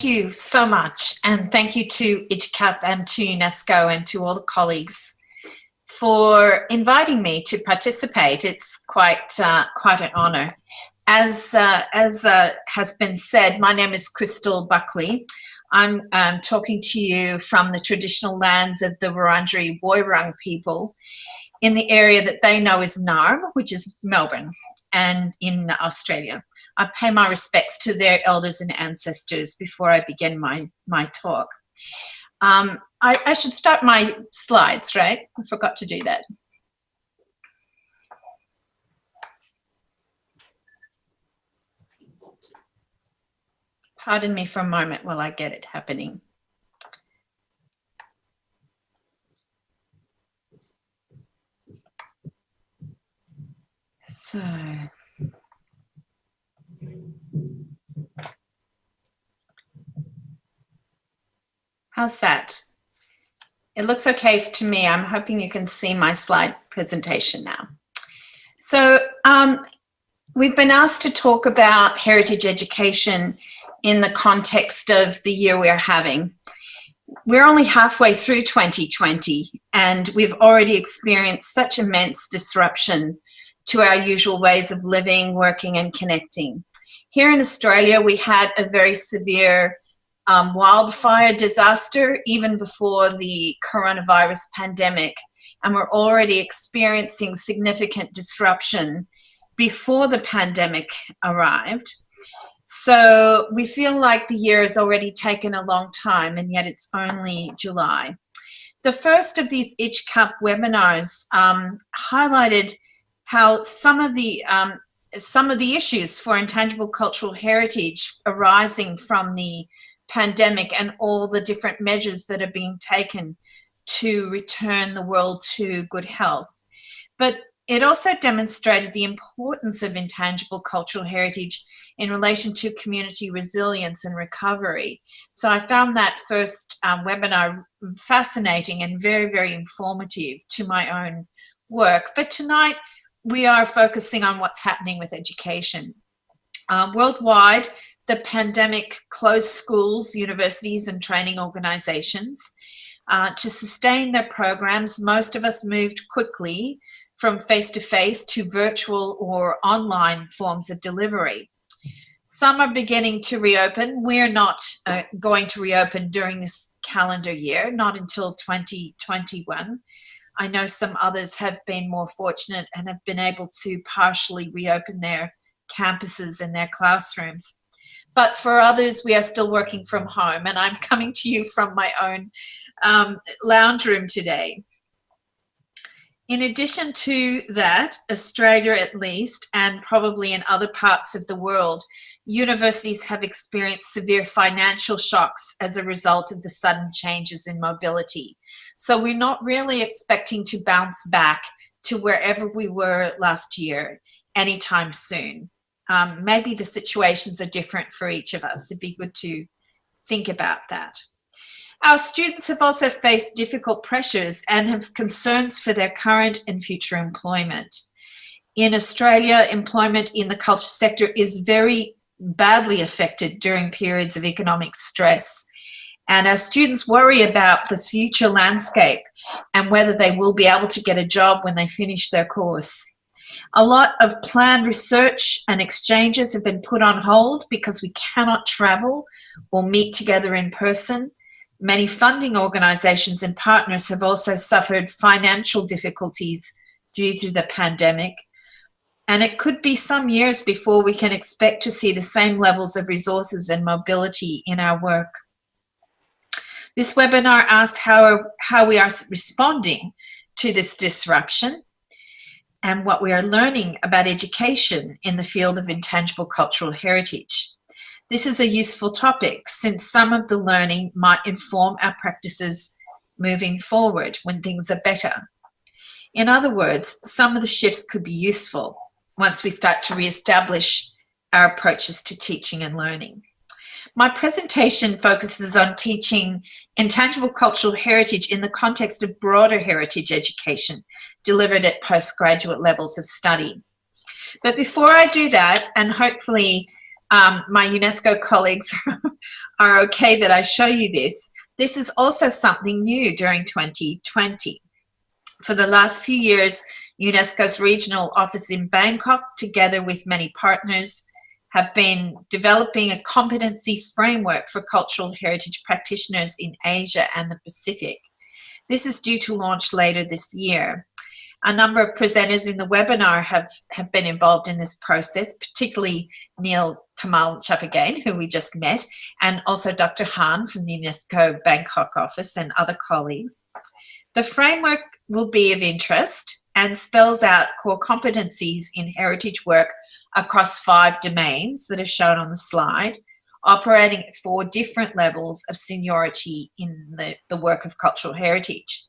You so much, and thank you to ICCAP and to UNESCO and to all the colleagues for inviting me to participate. It's quite an honour. As has been said, my name is Kristal Buckley. I'm talking to you from the traditional lands of the Wurundjeri Woiwurrung people in the area that they know as Narm, which is Melbourne, and in Australia. I pay my respects to their elders and ancestors before I begin my talk. I should start my slides, right? I forgot to do that. Pardon me for a moment while I get it happening. So, how's that? It looks okay to me. I'm hoping you can see my slide presentation now. So we've been asked to talk about heritage education in the context of the year we're having. We're only halfway through 2020 and we've already experienced such immense disruption to our usual ways of living, working and connecting. Here in Australia, we had a very severe wildfire disaster even before the coronavirus pandemic, and we're already experiencing significant disruption before the pandemic arrived. So we feel like the year has already taken a long time, and yet it's only July. The first of these ICCAP webinars highlighted how some of the issues for intangible cultural heritage arising from the pandemic and all the different measures that are being taken to return the world to good health. But it also demonstrated the importance of intangible cultural heritage in relation to community resilience and recovery. So I found that first webinar fascinating and very, very informative to my own work. But tonight we are focusing on what's happening with education. Worldwide, the pandemic closed schools, universities and training organisations. To sustain their programs, most of us moved quickly from face-to-face to virtual or online forms of delivery. Some are beginning to reopen. We're not going to reopen during this calendar year, not until 2021. I know some others have been more fortunate and have been able to partially reopen their campuses and their classrooms. But for others, we are still working from home, and I'm coming to you from my own lounge room today. In addition to that, Australia at least, and probably in other parts of the world, universities have experienced severe financial shocks as a result of the sudden changes in mobility. So we're not really expecting to bounce back to wherever we were last year anytime soon. Maybe the situations are different for each of us. It'd be good to think about that. Our students have also faced difficult pressures and have concerns for their current and future employment. In Australia, employment in the culture sector is very badly affected during periods of economic stress. And our students worry about the future landscape and whether they will be able to get a job when they finish their course. A lot of planned research and exchanges have been put on hold because we cannot travel or meet together in person. Many funding organisations and partners have also suffered financial difficulties due to the pandemic. And it could be some years before we can expect to see the same levels of resources and mobility in our work. This webinar asks how we are responding to this disruption and what we are learning about education in the field of intangible cultural heritage. This is a useful topic since some of the learning might inform our practices moving forward when things are better. In other words, some of the shifts could be useful once we start to re-establish our approaches to teaching and learning. My presentation focuses on teaching intangible cultural heritage in the context of broader heritage education delivered at postgraduate levels of study. But before I do that, and hopefully my UNESCO colleagues are okay that I show you this. This is also something new during 2020. For the last few years, UNESCO's regional office in Bangkok, together with many partners, have been developing a competency framework for cultural heritage practitioners in Asia and the Pacific. This is due to launch later this year. A number of presenters in the webinar have been involved in this process, particularly Neil Kamal Chapagain, who we just met, and also Dr. Han from the UNESCO Bangkok office and other colleagues. The framework will be of interest and spells out core competencies in heritage work across 5 domains that are shown on the slide, operating at 4 different levels of seniority in the work of cultural heritage.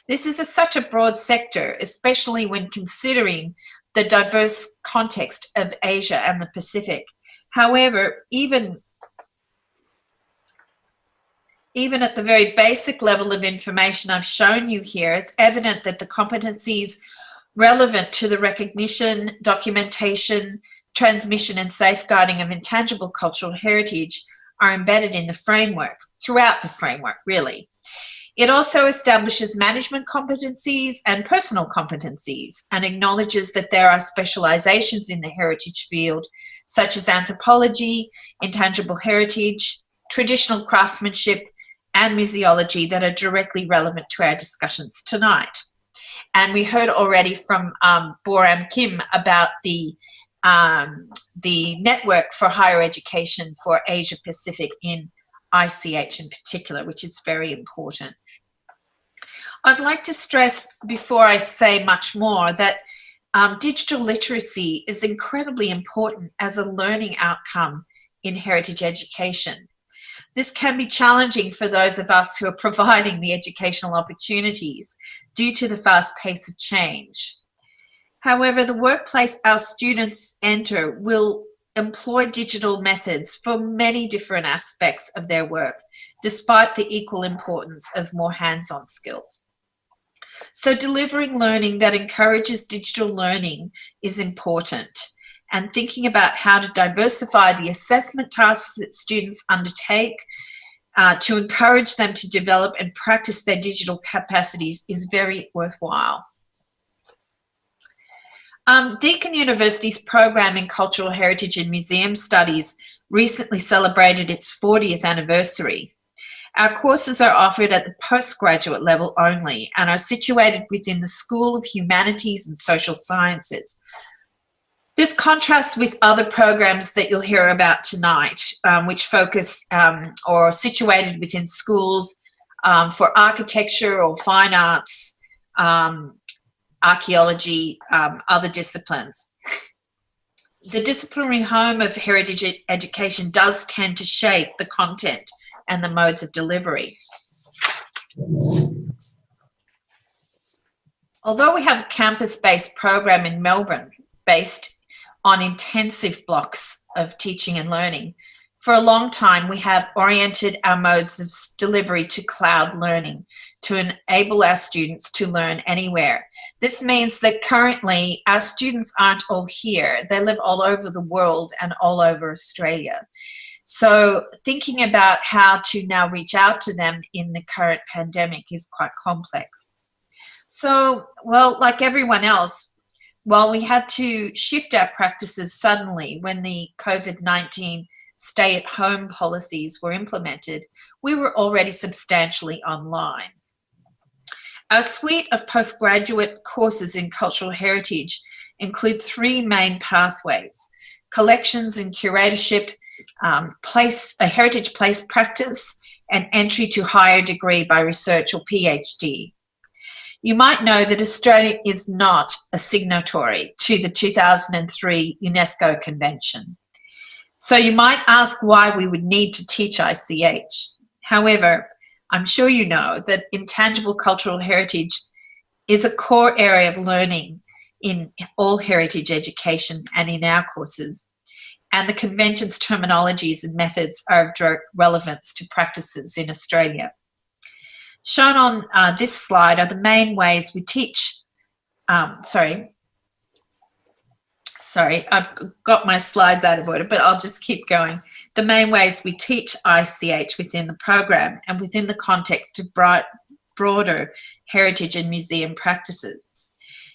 This is such a broad sector, especially when considering the diverse context of Asia and the Pacific. However, even at the very basic level of information I've shown you here, it's evident that the competencies relevant to the recognition, documentation, transmission and safeguarding of intangible cultural heritage are embedded in the framework, throughout the framework, really. It also establishes management competencies and personal competencies and acknowledges that there are specializations in the heritage field, such as anthropology, intangible heritage, traditional craftsmanship, and museology that are directly relevant to our discussions tonight. And we heard already from Boram Kim about the network for higher education for Asia Pacific in ICH in particular, which is very important. I'd like to stress before I say much more that digital literacy is incredibly important as a learning outcome in heritage education. This can be challenging for those of us who are providing the educational opportunities due to the fast pace of change. However, the workplace our students enter will employ digital methods for many different aspects of their work, despite the equal importance of more hands-on skills. So delivering learning that encourages digital learning is important, and thinking about how to diversify the assessment tasks that students undertake to encourage them to develop and practice their digital capacities is very worthwhile. Deakin University's program in Cultural Heritage and Museum Studies recently celebrated its 40th anniversary. Our courses are offered at the postgraduate level only and are situated within the School of Humanities and Social Sciences. This contrasts with other programs that you'll hear about tonight, which focus or are situated within schools for architecture or fine arts, archaeology, other disciplines. The disciplinary home of heritage education does tend to shape the content and the modes of delivery. Although we have a campus-based program in Melbourne based on intensive blocks of teaching and learning, for a long time we have oriented our modes of delivery to cloud learning to enable our students to learn anywhere. This means that currently our students aren't all here. They live all over the world and all over Australia. So thinking about how to now reach out to them in the current pandemic is quite complex. So, well, like everyone else, while we had to shift our practices suddenly when the COVID-19 stay-at-home policies were implemented, we were already substantially online. Our suite of postgraduate courses in cultural heritage include 3 main pathways: collections and curatorship, a heritage place practice, and entry to higher degree by research or PhD. You might know that Australia is not a signatory to the 2003 UNESCO Convention. So you might ask why we would need to teach ICH. However, I'm sure you know that intangible cultural heritage is a core area of learning in all heritage education and in our courses. And the convention's terminologies and methods are of direct relevance to practices in Australia. Shown on this slide are the main ways we teach, Sorry, I've got my slides out of order, but I'll just keep going. The main ways we teach ICH within the program and within the context of broader heritage and museum practices.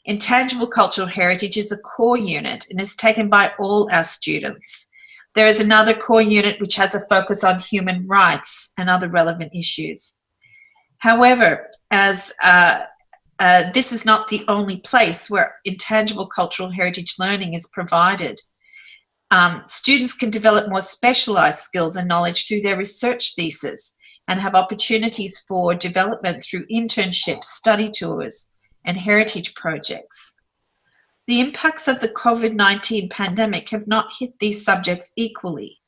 Intangible Cultural Heritage is a core unit and is taken by all our students. There is another core unit which has a focus on human rights and other relevant issues. However, as this is not the only place where intangible cultural heritage learning is provided. Students can develop more specialised skills and knowledge through their research thesis and have opportunities for development through internships, study tours, and heritage projects. The impacts of the COVID-19 pandemic have not hit these subjects equally.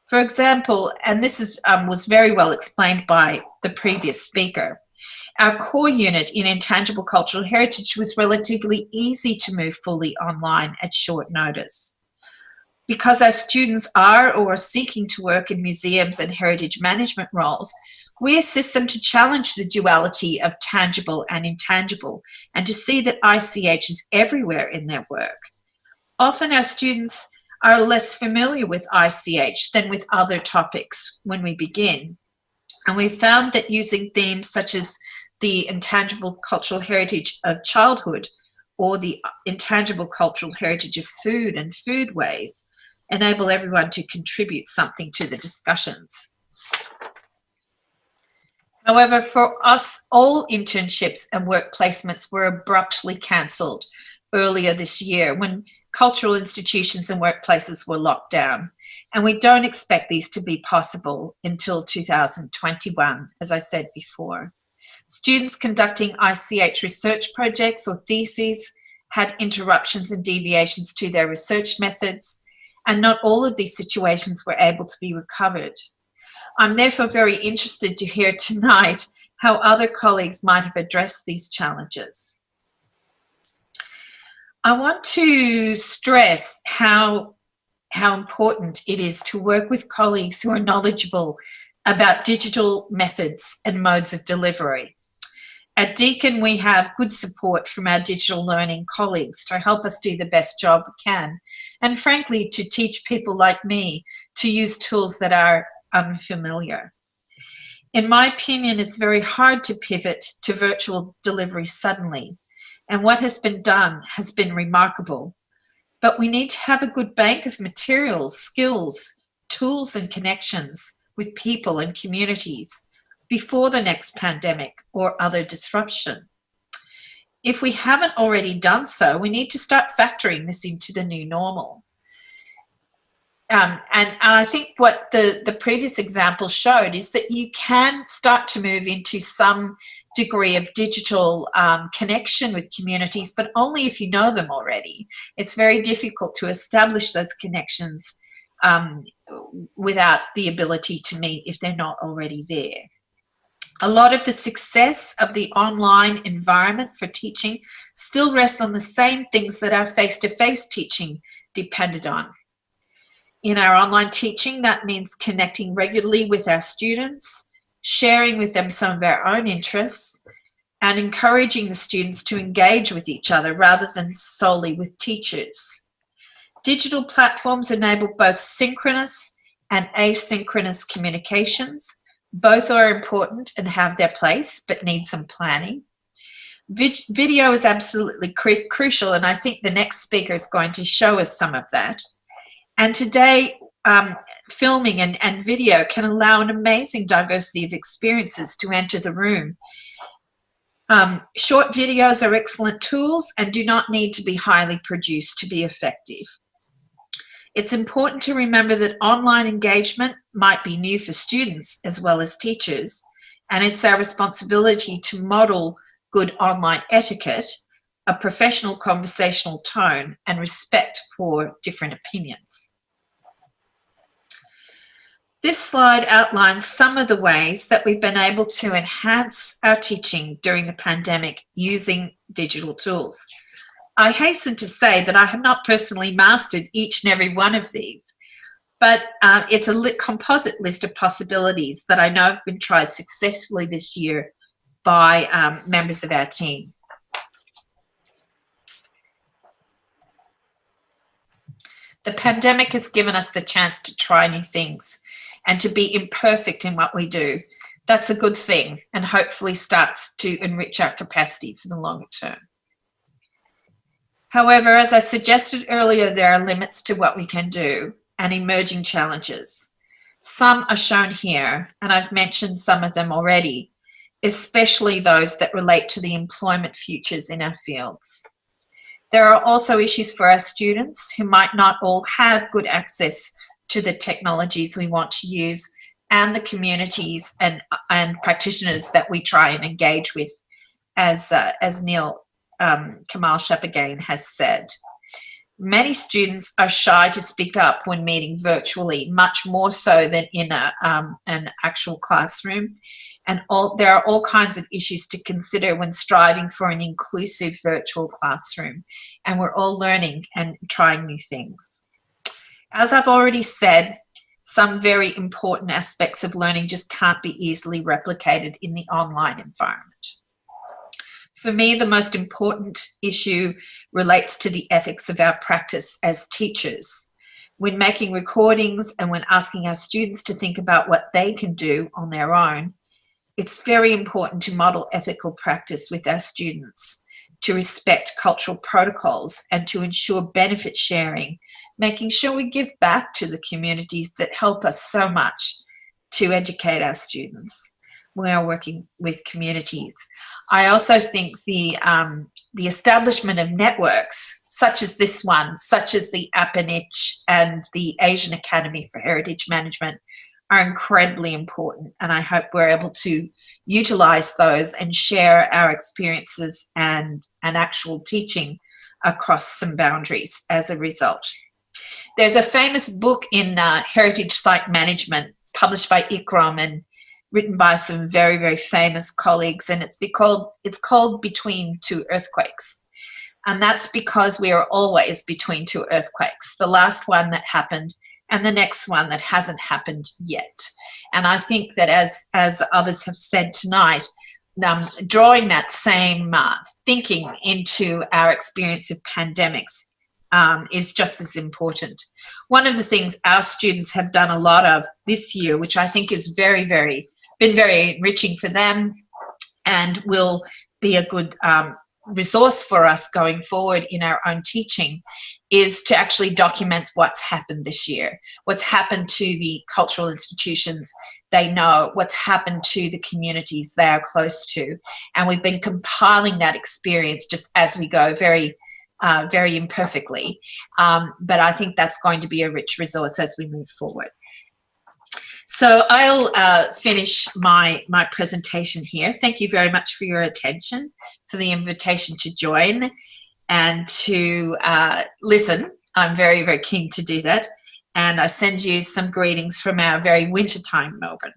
For example, and this was very well explained by the previous speaker, our core unit in Intangible Cultural Heritage was relatively easy to move fully online at short notice. Because our students are or are seeking to work in museums and heritage management roles, we assist them to challenge the duality of tangible and intangible and to see that ICH is everywhere in their work. Often our students are less familiar with ICH than with other topics when we begin. And we found that using themes such as the intangible cultural heritage of childhood or the intangible cultural heritage of food and foodways enable everyone to contribute something to the discussions. However, for us, all internships and work placements were abruptly cancelled earlier this year when cultural institutions and workplaces were locked down. And we don't expect these to be possible until 2021, as I said before. Students conducting ICH research projects or theses had interruptions and deviations to their research methods, and not all of these situations were able to be recovered. I'm therefore very interested to hear tonight how other colleagues might have addressed these challenges. I want to stress how important it is to work with colleagues who are knowledgeable about digital methods and modes of delivery. At Deakin, we have good support from our digital learning colleagues to help us do the best job we can, and frankly, to teach people like me to use tools that are unfamiliar. In my opinion, it's very hard to pivot to virtual delivery suddenly, and what has been done has been remarkable. But we need to have a good bank of materials, skills, tools, and connections with people and communities before the next pandemic or other disruption. If we haven't already done so, we need to start factoring this into the new normal. And I think what the previous example showed is that you can start to move into some degree of digital connection with communities, but only if you know them already. It's very difficult to establish those connections without the ability to meet if they're not already there. A lot of the success of the online environment for teaching still rests on the same things that our face-to-face teaching depended on. In our online teaching, that means connecting regularly with our students, sharing with them some of our own interests, and encouraging the students to engage with each other rather than solely with teachers. Digital platforms enable both synchronous and asynchronous communications. Both are important and have their place, but need some planning. Video is absolutely crucial, and I think the next speaker is going to show us some of that. And today, filming and video can allow an amazing diversity of experiences to enter the room. Short videos are excellent tools and do not need to be highly produced to be effective. It's important to remember that online engagement might be new for students as well as teachers, and it's our responsibility to model good online etiquette, a professional conversational tone, and respect for different opinions. This slide outlines some of the ways that we've been able to enhance our teaching during the pandemic using digital tools. I hasten to say that I have not personally mastered each and every one of these, but it's a composite list of possibilities that I know have been tried successfully this year by members of our team. The pandemic has given us the chance to try new things and to be imperfect in what we do. That's a good thing, and hopefully starts to enrich our capacity for the longer term. However, as I suggested earlier, there are limits to what we can do and emerging challenges. Some are shown here, and I've mentioned some of them already, especially those that relate to the employment futures in our fields. There are also issues for our students who might not all have good access to the technologies we want to use, and the communities and practitioners that we try and engage with, as Neil Kamal-Shap again has said. Many students are shy to speak up when meeting virtually, much more so than in an actual classroom. And there are all kinds of issues to consider when striving for an inclusive virtual classroom. And we're all learning and trying new things. As I've already said, some very important aspects of learning just can't be easily replicated in the online environment. For me, the most important issue relates to the ethics of our practice as teachers. When making recordings and when asking our students to think about what they can do on their own, it's very important to model ethical practice with our students, to respect cultural protocols and to ensure benefit sharing, making sure we give back to the communities that help us so much to educate our students. We are working with communities. I also think the establishment of networks, such as this one, such as the APNICH and the Asian Academy for Heritage Management, are incredibly important, and I hope we're able to utilize those and share our experiences and actual teaching across some boundaries as a result. There's a famous book in heritage site management published by ICROM and written by some very, very famous colleagues, and it's called Between Two Earthquakes. And that's because we are always between two earthquakes, the last one that happened and the next one that hasn't happened yet. And I think that as others have said tonight, drawing that same thinking into our experience of pandemics is just as important. One of the things our students have done a lot of this year, which I think is been very enriching for them and will be a good resource for us going forward in our own teaching, is to actually document what's happened this year, what's happened to the cultural institutions they know, what's happened to the communities they are close to. And we've been compiling that experience just as we go, very imperfectly. But I think that's going to be a rich resource as we move forward. So I'll finish my presentation here. Thank you very much for your attention, for the invitation to join and to listen. I'm very, very keen to do that. And I send you some greetings from our very wintertime Melbourne.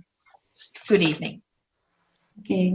Good evening. Okay.